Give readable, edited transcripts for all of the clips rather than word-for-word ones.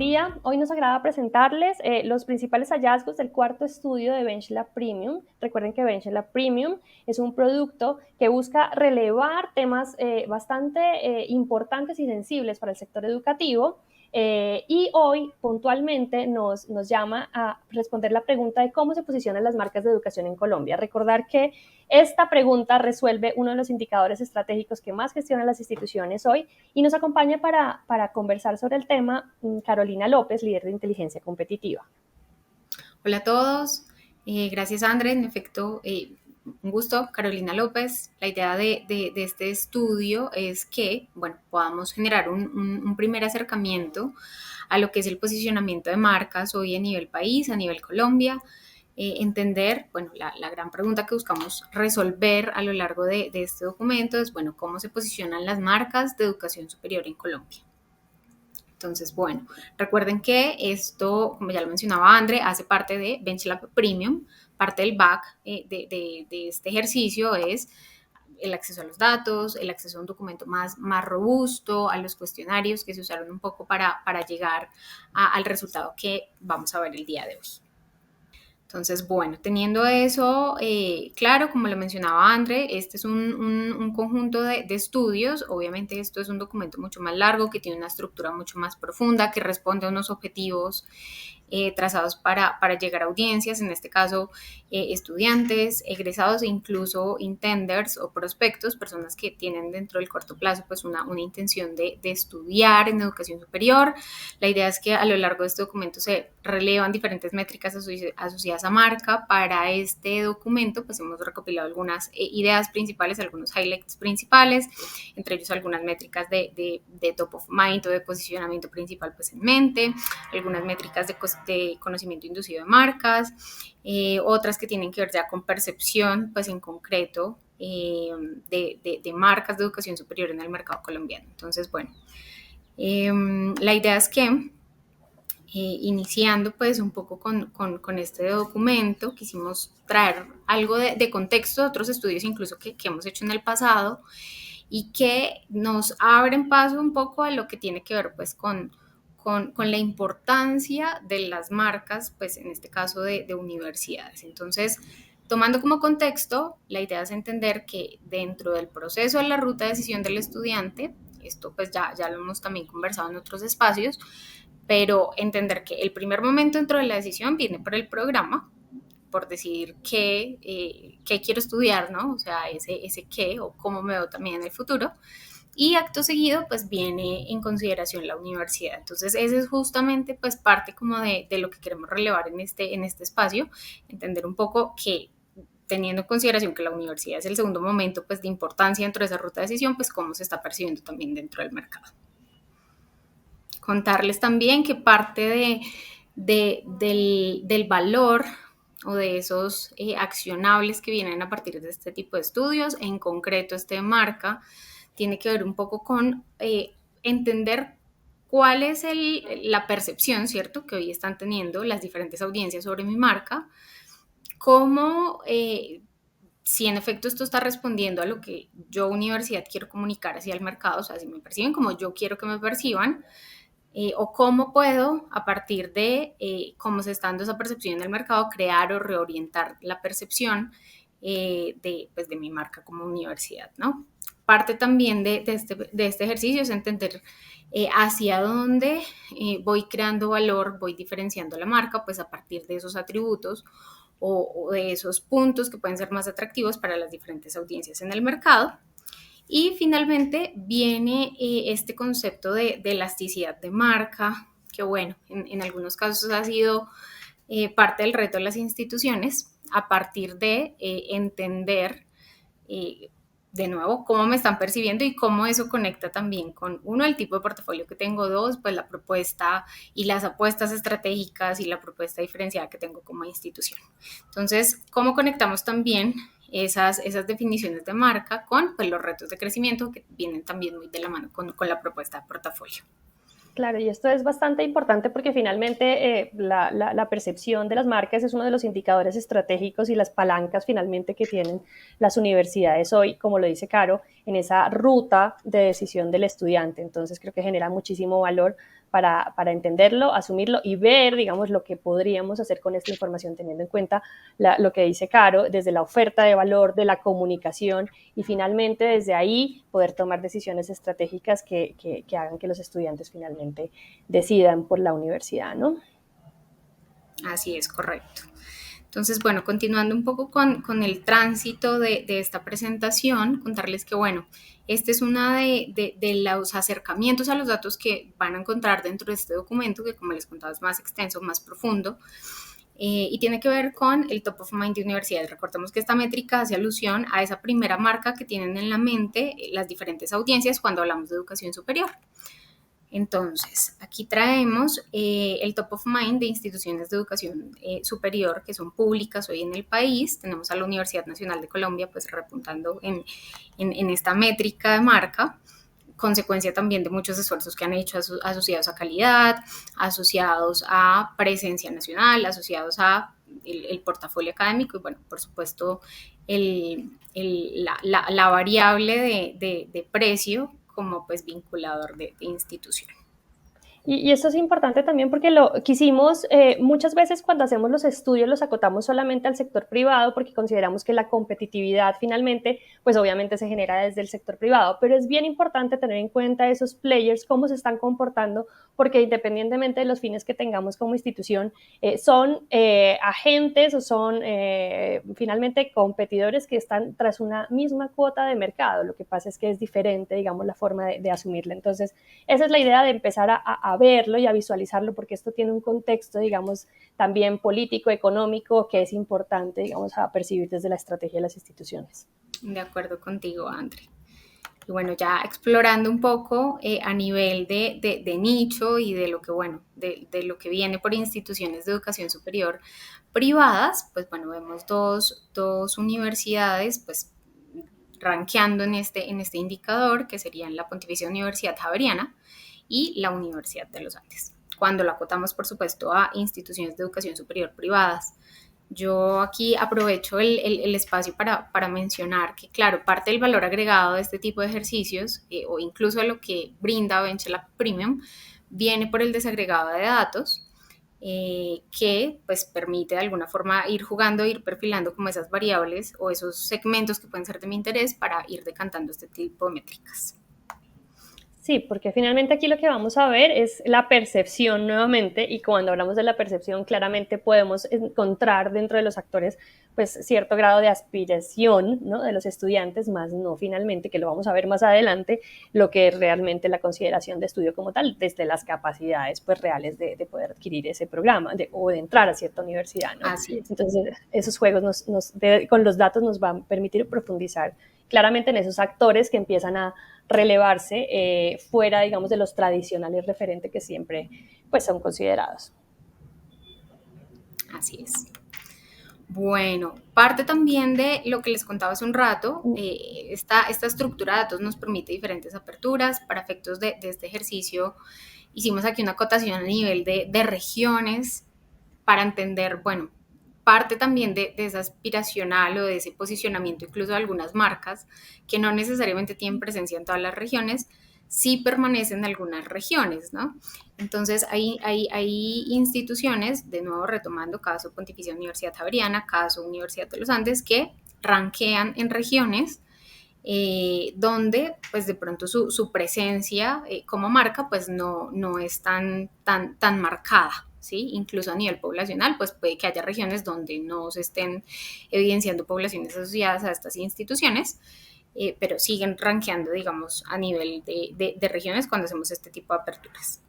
día. Hoy nos agrada presentarles los principales hallazgos del cuarto estudio de BenchLab Premium. Recuerden que BenchLab Premium es un producto que busca relevar temas bastante importantes y sensibles para el sector educativo. Y hoy puntualmente nos llama a responder la pregunta de cómo se posicionan las marcas de educación en Colombia. Recordar que esta pregunta resuelve uno de los indicadores estratégicos que más gestionan las instituciones hoy y nos acompaña para conversar sobre el tema Carolina López, líder de inteligencia competitiva. Hola a todos, gracias André, en efecto, un gusto, Carolina López. La idea de este estudio es que, bueno, podamos generar un primer acercamiento a lo que es el posicionamiento de marcas hoy a nivel país, a nivel Colombia, entender, bueno, la gran pregunta que buscamos resolver a lo largo de este documento es, bueno, cómo se posicionan las marcas de educación superior en Colombia. Entonces, bueno, recuerden que esto, como ya lo mencionaba André, hace parte de BenchLab Premium. Parte del back de este ejercicio es el acceso a los datos, el acceso a un documento más robusto, a los cuestionarios que se usaron un poco para llegar al resultado que vamos a ver el día de hoy. Entonces, bueno, teniendo eso claro, como lo mencionaba André, este es un conjunto de estudios. Obviamente esto es un documento mucho más largo, que tiene una estructura mucho más profunda, que responde a unos objetivos trazados para llegar a audiencias, en este caso estudiantes, egresados e incluso intenders o prospectos, personas que tienen dentro del corto plazo pues una intención de estudiar en educación superior. La idea es que a lo largo de este documento se relevan diferentes métricas asociadas a marca. Para este documento pues hemos recopilado algunas ideas principales, algunos highlights principales, entre ellos algunas métricas de top of mind o de posicionamiento principal pues en mente, algunas métricas de conocimiento inducido de marcas, otras que tienen que ver ya con percepción, pues en concreto, de marcas de educación superior en el mercado colombiano. Entonces, bueno, la idea es que iniciando pues un poco con este documento, quisimos traer algo de contexto de otros estudios incluso que hemos hecho en el pasado y que nos abren paso un poco a lo que tiene que ver pues con la importancia de las marcas, pues en este caso de universidades. Entonces, tomando como contexto, la idea es entender que dentro del proceso de la ruta de decisión del estudiante, esto pues ya lo hemos también conversado en otros espacios, pero entender que el primer momento dentro de la decisión viene por el programa, por decidir qué quiero estudiar, ¿no? O sea, ese qué o cómo me veo también en el futuro. Y acto seguido, pues viene en consideración la universidad. Entonces, ese es justamente, pues, parte como de lo que queremos relevar en este espacio, entender un poco que teniendo en consideración que la universidad es el segundo momento, pues, de importancia dentro de esa ruta de decisión, pues, cómo se está percibiendo también dentro del mercado. Contarles también que parte del valor o de esos accionables que vienen a partir de este tipo de estudios, en concreto este de marca, tiene que ver un poco con entender cuál es la percepción, ¿cierto?, que hoy están teniendo las diferentes audiencias sobre mi marca, cómo, si en efecto esto está respondiendo a lo que yo, universidad, quiero comunicar hacia el mercado, o sea, si me perciben como yo quiero que me perciban, o cómo puedo, a partir de cómo se está dando esa percepción en el mercado, crear o reorientar la percepción pues, de mi marca como universidad, ¿no? Parte también de este ejercicio es entender hacia dónde voy creando valor, voy diferenciando la marca, pues a partir de esos atributos o de esos puntos que pueden ser más atractivos para las diferentes audiencias en el mercado. Y finalmente viene este concepto de elasticidad de marca, que bueno, en algunos casos ha sido parte del reto de las instituciones a partir de entender de nuevo cómo me están percibiendo y cómo eso conecta también con uno, el tipo de portafolio que tengo, dos, pues la propuesta y las apuestas estratégicas y la propuesta diferenciada que tengo como institución. Entonces, ¿cómo conectamos también esas definiciones de marca con pues, los retos de crecimiento que vienen también muy de la mano con la propuesta de portafolio? Claro, y esto es bastante importante porque finalmente la percepción de las marcas es uno de los indicadores estratégicos y las palancas finalmente que tienen las universidades hoy, como lo dice Caro, en esa ruta de decisión del estudiante. Entonces creo que genera muchísimo valor para entenderlo, asumirlo y ver, digamos, lo que podríamos hacer con esta información, teniendo en cuenta lo que dice Caro, desde la oferta de valor, de la comunicación y finalmente desde ahí poder tomar decisiones estratégicas que hagan que los estudiantes finalmente decidan por la universidad, ¿no? Así es, correcto. Entonces, bueno, continuando un poco con el tránsito de esta presentación, contarles que, bueno, este es uno de los acercamientos a los datos que van a encontrar dentro de este documento, que como les contaba es más extenso, más profundo, y tiene que ver con el top of mind de universidades. Recordemos que esta métrica hace alusión a esa primera marca que tienen en la mente las diferentes audiencias cuando hablamos de educación superior. Entonces, aquí traemos el top of mind de instituciones de educación superior que son públicas hoy en el país. Tenemos a la Universidad Nacional de Colombia, pues repuntando en esta métrica de marca, consecuencia también de muchos esfuerzos que han hecho asociados a calidad, asociados a presencia nacional, asociados a el portafolio académico y, bueno, por supuesto, la variable de precio como pues vinculador de institución. Y esto es importante también porque lo quisimos, muchas veces cuando hacemos los estudios los acotamos solamente al sector privado porque consideramos que la competitividad finalmente, pues obviamente se genera desde el sector privado, pero es bien importante tener en cuenta esos players, cómo se están comportando, porque independientemente de los fines que tengamos como institución, son agentes o son finalmente competidores que están tras una misma cuota de mercado. Lo que pasa es que es diferente, digamos, la forma de asumirla. Entonces, esa es la idea de empezar a verlo y a visualizarlo, porque esto tiene un contexto, digamos, también político, económico, que es importante, digamos, a percibir desde la estrategia de las instituciones. De acuerdo contigo, André. Y bueno, ya explorando un poco a nivel de nicho y de lo que, bueno, de lo que viene por instituciones de educación superior privadas, pues bueno, vemos dos universidades, pues rankeando en este indicador, que serían la Pontificia Universidad Javeriana y la Universidad de los Andes. Cuando la acotamos, por supuesto, a instituciones de educación superior privadas. Yo aquí aprovecho el espacio para mencionar que, claro, parte del valor agregado de este tipo de ejercicios, o incluso de lo que brinda BenchLab Premium, viene por el desagregado de datos, que pues permite de alguna forma ir jugando, ir perfilando como esas variables o esos segmentos que pueden ser de mi interés para ir decantando este tipo de métricas. Sí, porque finalmente aquí lo que vamos a ver es la percepción nuevamente y cuando hablamos de la percepción claramente podemos encontrar dentro de los actores pues cierto grado de aspiración, ¿no?, de los estudiantes, más no finalmente, que lo vamos a ver más adelante, lo que es realmente la consideración de estudio como tal, desde las capacidades pues reales de poder adquirir ese programa o de entrar a cierta universidad, ¿no? Así es. Entonces esos juegos con los datos nos van a permitir profundizar claramente en esos actores que empiezan a relevarse fuera, digamos, de los tradicionales referentes que siempre pues, son considerados. Así es. Bueno, parte también de lo que les contaba hace un rato, esta estructura de datos nos permite diferentes aperturas. Para efectos de este ejercicio, hicimos aquí una acotación a nivel de regiones para entender, bueno, parte también de esa aspiracional o de ese posicionamiento, incluso de algunas marcas que no necesariamente tienen presencia en todas las regiones, sí permanecen en algunas regiones, ¿no? Entonces, hay instituciones, de nuevo retomando caso Pontificia Universidad Javeriana, caso Universidad de los Andes, que ranquean en regiones donde pues de pronto su presencia como marca pues no es tan marcada, ¿sí? Incluso a nivel poblacional pues puede que haya regiones donde no se estén evidenciando poblaciones asociadas a estas instituciones, pero siguen rankeando, digamos, a nivel de regiones cuando hacemos este tipo de aperturas.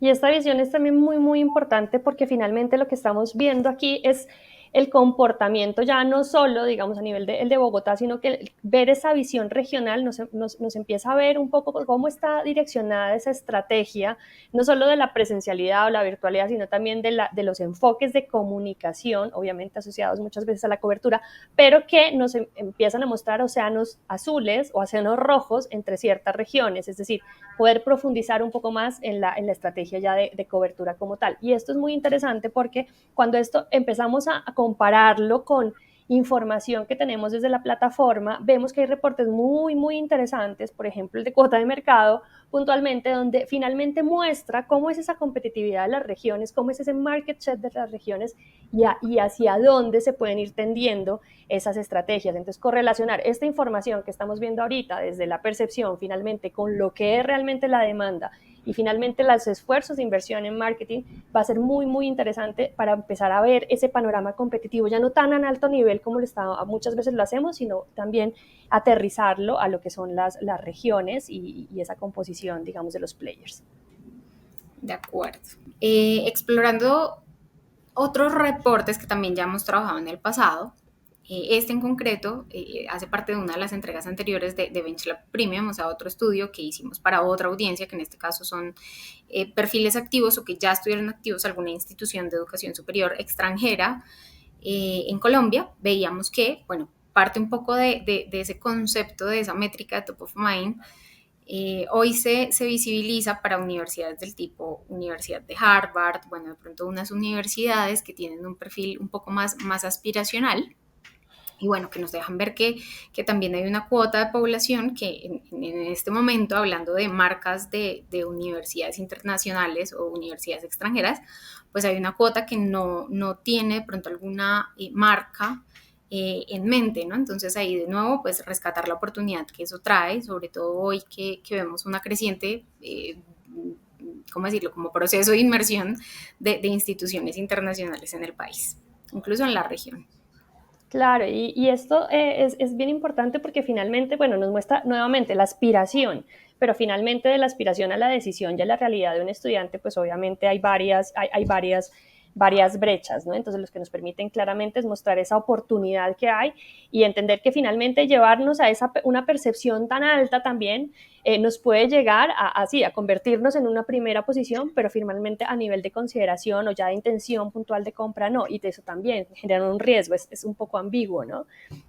Y esta visión es también muy, muy importante porque finalmente lo que estamos viendo aquí es el comportamiento ya no solo, digamos, a nivel de Bogotá, sino que ver esa visión regional nos empieza a ver un poco cómo está direccionada esa estrategia, no solo de la presencialidad o la virtualidad, sino también de los enfoques de comunicación, obviamente asociados muchas veces a la cobertura, pero que nos empiezan a mostrar océanos azules o océanos rojos entre ciertas regiones, es decir, poder profundizar un poco más en la estrategia ya de cobertura como tal. Y esto es muy interesante porque cuando esto empezamos a compararlo con información que tenemos desde la plataforma, vemos que hay reportes muy, muy interesantes, por ejemplo, el de cuota de mercado, puntualmente, donde finalmente muestra cómo es esa competitividad de las regiones, cómo es ese market share de las regiones y hacia dónde se pueden ir tendiendo esas estrategias. Entonces, correlacionar esta información que estamos viendo ahorita desde la percepción finalmente con lo que es realmente la demanda y finalmente los esfuerzos de inversión en marketing va a ser muy, muy interesante para empezar a ver ese panorama competitivo, ya no tan en alto nivel como muchas veces lo hacemos, sino también aterrizarlo a lo que son las regiones y esa composición, digamos, de los players. De acuerdo. Explorando otros reportes que también ya hemos trabajado en el pasado, este en concreto hace parte de una de las entregas anteriores de BenchLab Premium, o sea, otro estudio que hicimos para otra audiencia, que en este caso son perfiles activos o que ya estuvieron activos en alguna institución de educación superior extranjera en Colombia. Veíamos que, bueno, parte un poco de ese concepto, de esa métrica de top of mind, hoy se visibiliza para universidades del tipo Universidad de Harvard, bueno, de pronto unas universidades que tienen un perfil un poco más aspiracional y bueno, que nos dejan ver que también hay una cuota de población que en este momento, hablando de marcas de universidades internacionales o universidades extranjeras, pues hay una cuota que no tiene de pronto alguna marca en mente, ¿no? Entonces ahí de nuevo, pues rescatar la oportunidad que eso trae, sobre todo hoy que vemos una creciente, ¿cómo decirlo?, como proceso de inmersión de instituciones internacionales en el país, incluso en la región. Claro, y esto es bien importante porque finalmente, bueno, nos muestra nuevamente la aspiración, pero finalmente de la aspiración a la decisión y a la realidad de un estudiante, pues obviamente hay varias brechas, ¿no? Entonces, los que nos permiten claramente es mostrar esa oportunidad que hay y entender que finalmente llevarnos a una percepción tan alta también nos puede llegar a convertirnos en una primera posición, pero finalmente a nivel de consideración o ya de intención puntual de compra, no, y de eso también genera un riesgo, es un poco ambiguo, ¿no?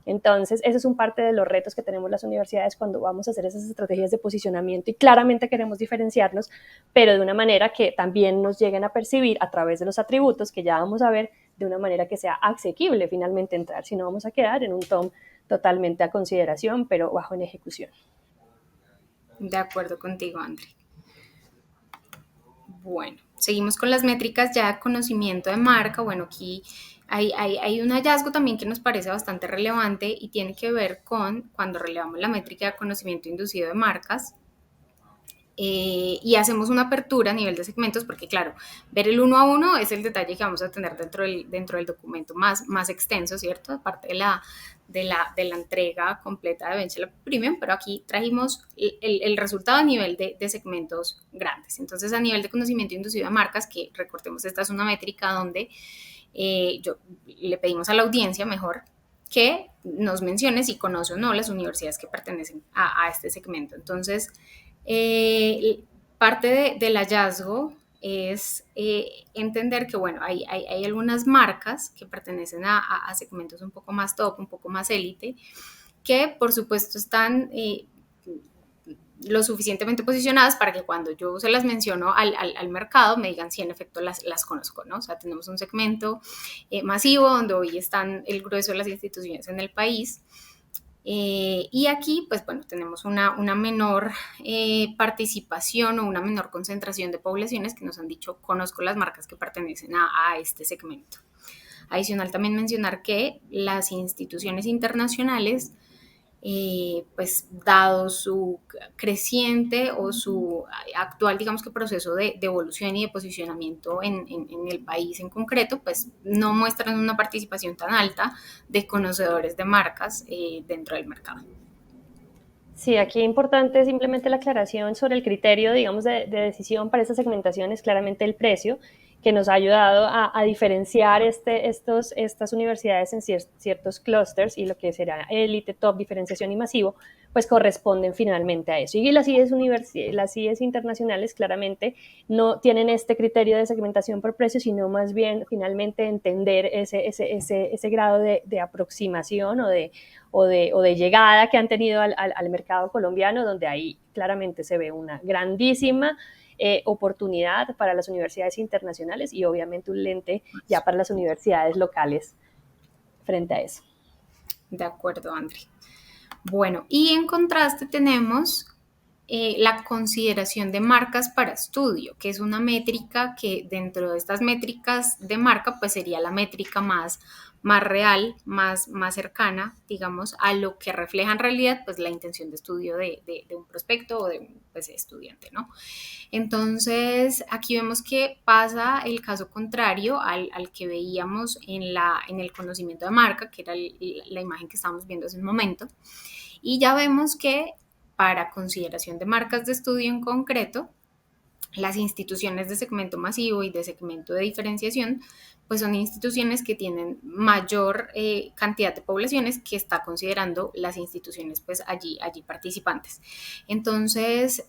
Entonces, ese es un parte de los retos que tenemos las universidades cuando vamos a hacer esas estrategias de posicionamiento y claramente queremos diferenciarnos, pero de una manera que también nos lleguen a percibir a través de los atributos que ya vamos a ver de una manera que sea asequible finalmente entrar, si no vamos a quedar en un tom totalmente a consideración, pero bajo en ejecución. De acuerdo contigo, André. Bueno, seguimos con las métricas ya de conocimiento de marca. Bueno, aquí hay un hallazgo también que nos parece bastante relevante y tiene que ver con cuando relevamos la métrica de conocimiento inducido de marcas. Y hacemos una apertura a nivel de segmentos porque, claro, ver el uno a uno es el detalle que vamos a tener dentro del documento más extenso, ¿cierto? Aparte de la entrega completa de BenchLab Premium, pero aquí trajimos el resultado a nivel de segmentos grandes. Entonces, a nivel de conocimiento inducido de marcas, que recordemos, esta es una métrica donde le pedimos a la audiencia mejor que nos mencione si conoce o no las universidades que pertenecen a este segmento. Entonces, parte del hallazgo es entender que, bueno, hay algunas marcas que pertenecen a segmentos un poco más top, un poco más élite, que por supuesto están lo suficientemente posicionadas para que cuando yo se las menciono al mercado me digan si en efecto las conozco, ¿no? O sea, tenemos un segmento masivo donde hoy están el grueso de las instituciones en el país. Y aquí, pues bueno, tenemos una menor participación o una menor concentración de poblaciones que nos han dicho, conozco las marcas que pertenecen a este segmento. Adicional también mencionar que las instituciones internacionales, pues dado su creciente o su actual, digamos que proceso de evolución y de posicionamiento en el país en concreto, pues no muestran una participación tan alta de conocedores de marcas dentro del mercado. Sí, aquí importante simplemente la aclaración sobre el criterio, digamos, de decisión para esta segmentación es claramente el precio, que nos ha ayudado a diferenciar estas universidades en ciertos clústeres y lo que será élite, top, diferenciación y masivo, pues corresponden finalmente a eso. Y las IES internacionales claramente no tienen este criterio de segmentación por precio, sino más bien finalmente entender ese grado de aproximación o de llegada que han tenido al mercado colombiano, donde ahí claramente se ve una grandísima oportunidad para las universidades internacionales y obviamente un lente ya para las universidades locales frente a eso. De acuerdo, André. Bueno, y en contraste tenemos la consideración de marcas para estudio, que es una métrica que dentro de estas métricas de marca, pues sería la métrica más real, más cercana, digamos, a lo que refleja en realidad, pues la intención de estudio de un prospecto o de un pues, estudiante, ¿no? Entonces, aquí vemos que pasa el caso contrario al que veíamos en el conocimiento de marca, que era la imagen que estábamos viendo hace un momento. Y ya vemos que para consideración de marcas de estudio en concreto, las instituciones de segmento masivo y de segmento de diferenciación, pues son instituciones que tienen mayor cantidad de poblaciones que está considerando las instituciones pues allí participantes. Entonces,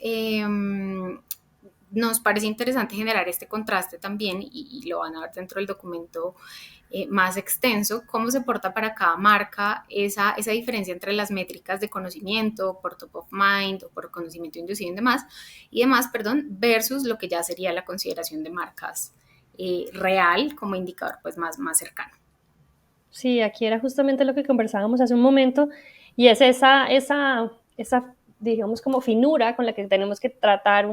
nos parece interesante generar este contraste también y lo van a ver dentro del documento más extenso, cómo se porta para cada marca esa diferencia entre las métricas de conocimiento por top of mind o por conocimiento inducido y demás, perdón, versus lo que ya sería la consideración de marcas real como indicador pues más cercano. Sí, aquí era justamente lo que conversábamos hace un momento y es esa digamos, como finura con la que tenemos que tratar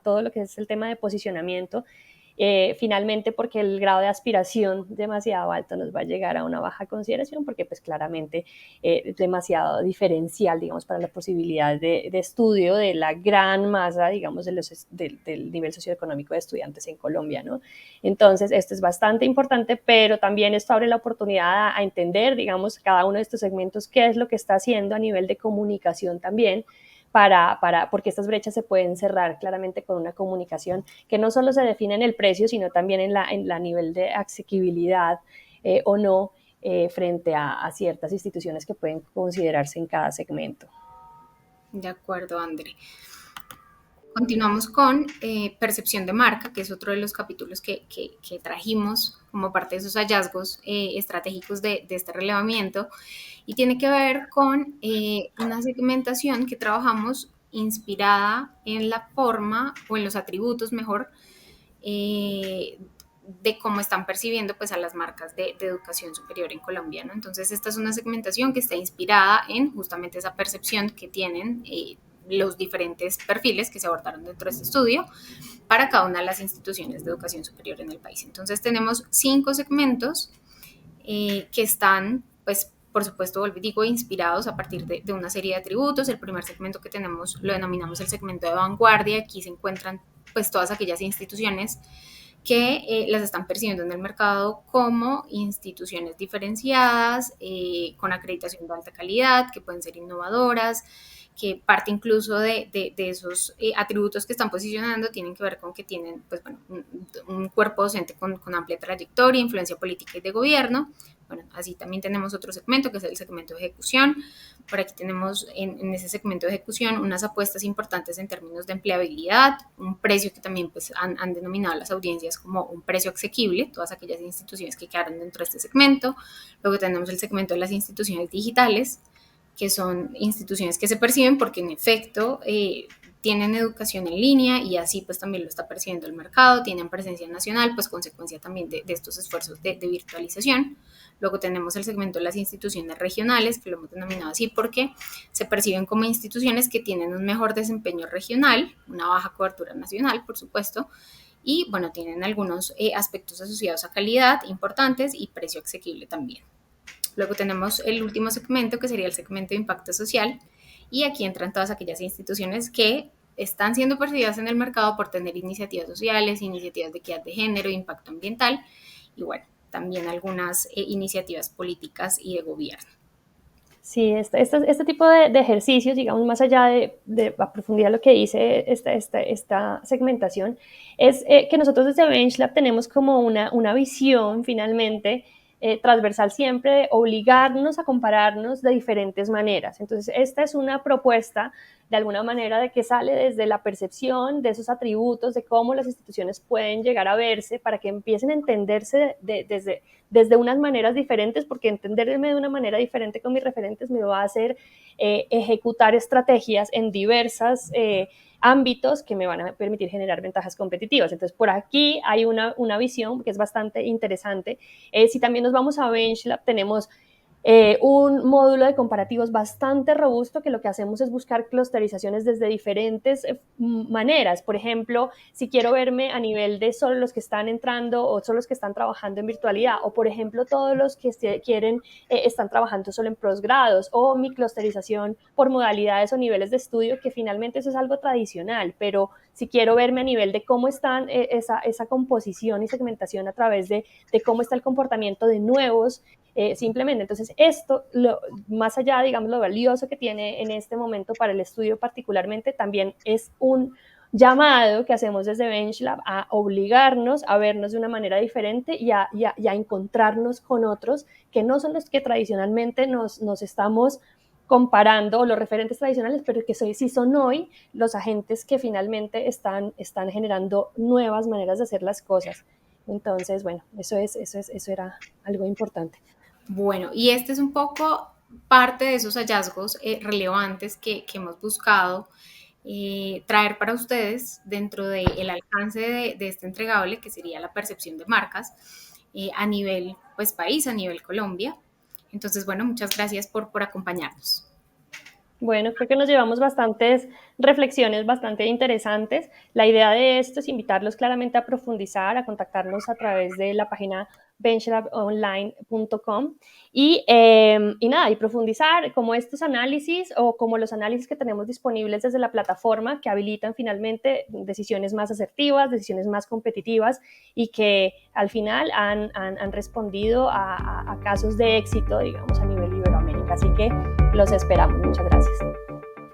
todo lo que es el tema de posicionamiento. Finalmente, porque el grado de aspiración demasiado alto nos va a llegar a una baja consideración, porque pues claramente es demasiado diferencial, digamos, para la posibilidad de estudio de la gran masa, digamos, del nivel socioeconómico de estudiantes en Colombia, ¿no? Entonces, esto es bastante importante, pero también esto abre la oportunidad a entender, digamos, cada uno de estos segmentos, qué es lo que está haciendo a nivel de comunicación también, porque estas brechas se pueden cerrar claramente con una comunicación que no solo se define en el precio, sino también en la nivel de asequibilidad o no frente a ciertas instituciones que pueden considerarse en cada segmento. De acuerdo, André. Continuamos con percepción de marca, que es otro de los capítulos que trajimos como parte de esos hallazgos estratégicos de este relevamiento y tiene que ver con una segmentación que trabajamos inspirada en la forma o en los atributos mejor de cómo están percibiendo pues a las marcas de educación superior en Colombia, ¿no? Entonces esta es una segmentación que está inspirada en justamente esa percepción que tienen los diferentes perfiles que se abordaron dentro de este estudio para cada una de las instituciones de educación superior en el país. Entonces tenemos 5 segmentos que están, pues, por supuesto, digo, inspirados a partir de una serie de atributos. El primer segmento que tenemos lo denominamos el segmento de vanguardia. Aquí se encuentran, pues, todas aquellas instituciones que las están percibiendo en el mercado como instituciones diferenciadas, con acreditación de alta calidad, que pueden ser innovadoras, que parte incluso de esos atributos que están posicionando tienen que ver con que tienen pues, bueno, un cuerpo docente con amplia trayectoria, influencia política y de gobierno. Bueno, así también tenemos otro segmento que es el segmento de ejecución. Por aquí tenemos en ese segmento de ejecución unas apuestas importantes en términos de empleabilidad, un precio que también pues, han denominado las audiencias como un precio asequible, todas aquellas instituciones que quedaron dentro de este segmento. Luego tenemos el segmento de las instituciones digitales, que son instituciones que se perciben porque en efecto tienen educación en línea y así pues también lo está percibiendo el mercado, tienen presencia nacional, pues consecuencia también de estos esfuerzos de virtualización. Luego tenemos el segmento de las instituciones regionales, que lo hemos denominado así porque se perciben como instituciones que tienen un mejor desempeño regional, una baja cobertura nacional, por supuesto, y bueno, tienen algunos aspectos asociados a calidad importantes y precio asequible también. Luego tenemos el último segmento, que sería el segmento de impacto social, y aquí entran todas aquellas instituciones que están siendo percibidas en el mercado por tener iniciativas sociales, iniciativas de equidad de género, impacto ambiental, y bueno, también algunas iniciativas políticas y de gobierno. Sí, este tipo de ejercicios, digamos, más allá de a profundidad lo que dice esta segmentación, es que nosotros desde BenchLab tenemos como una visión finalmente transversal siempre de obligarnos a compararnos de diferentes maneras. Entonces, esta es una propuesta de alguna manera de que sale desde la percepción de esos atributos, de cómo las instituciones pueden llegar a verse para que empiecen a entenderse desde unas maneras diferentes, porque entenderme de una manera diferente con mis referentes me va a hacer ejecutar estrategias en diversas ámbitos que me van a permitir generar ventajas competitivas. Entonces, por aquí hay una visión que es bastante interesante. Si también nos vamos a BenchLab, tenemos un módulo de comparativos bastante robusto que lo que hacemos es buscar clusterizaciones desde diferentes maneras. Por ejemplo, si quiero verme a nivel de solo los que están entrando o solo los que están trabajando en virtualidad, o por ejemplo todos los que están trabajando solo en posgrados, o mi clusterización por modalidades o niveles de estudio, que finalmente eso es algo tradicional, pero si quiero verme a nivel de cómo están esa composición y segmentación a través de cómo está el comportamiento de nuevos, simplemente. Entonces, esto, más allá, digamos, lo valioso que tiene en este momento para el estudio particularmente, también es un llamado que hacemos desde BenchLab a obligarnos a vernos de una manera diferente y a encontrarnos con otros que no son los que tradicionalmente nos estamos comparando, o los referentes tradicionales, pero que sí son hoy los agentes que finalmente están generando nuevas maneras de hacer las cosas. Entonces, bueno, eso era algo importante. Bueno, y este es un poco parte de esos hallazgos relevantes que hemos buscado traer para ustedes dentro del alcance de este entregable, que sería la percepción de marcas a nivel pues, país, a nivel Colombia. Entonces, bueno, muchas gracias por acompañarnos. Bueno, creo que nos llevamos bastantes reflexiones bastante interesantes. La idea de esto es invitarlos claramente a profundizar, a contactarnos a través de la página benchlabonline.com y nada, y profundizar como estos análisis o como los análisis que tenemos disponibles desde la plataforma que habilitan finalmente decisiones más asertivas, decisiones más competitivas y que al final han respondido a casos de éxito, digamos, a nivel Iberoamérica. Así que los esperamos. Muchas gracias.